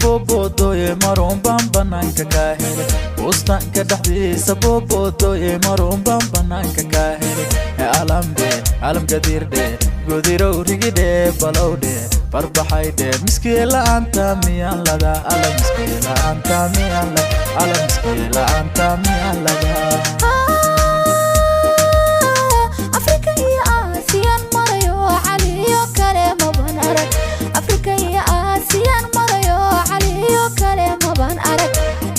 bobodo ye maron bambananka kahele ustanka dhaxdiisa bobodo ye maron bambananka kahele alambe alam gadirde godirow rigide balowde barbaxayde miskila anta miyan laga ala miskila anta miyan laga ala miskila anta miyan laga Afrika iyo Aasiyan marayo caliyo kale maban arag Afrika iyo Aasiyan marayo caliyo kale maban arag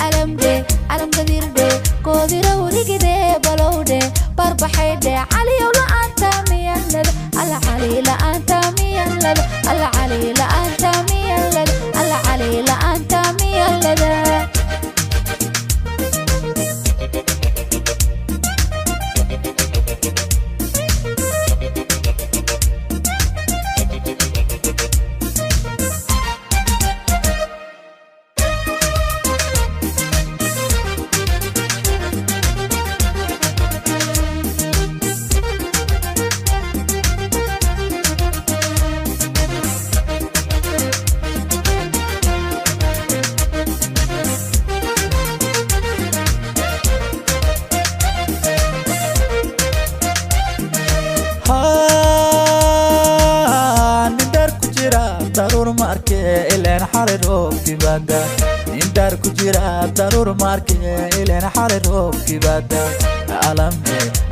alam gadirde godirow rigide balowde barbaxayde caliyo la anta miyan laga ala cali la anta miyan laga ala cali la anta miyan laga ala cali la anta miyan laga darur marke ilen xarirob kibada indar ku jira darur marke ilen xarirob kibada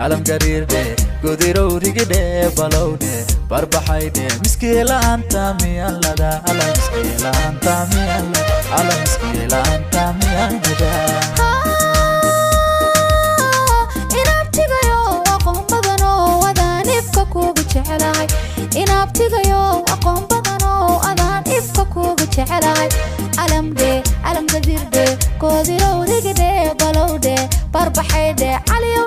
alam garirde godirow rigide balowde barbaxayde miskila anta miyan laga ala miskila anta miyan laga ala miskila anta miyan laga inabtigayo aqoon badan oo adaan ifka kuugu jecelahay alam gadirde godirow rigide balowde barbaxayde caliyo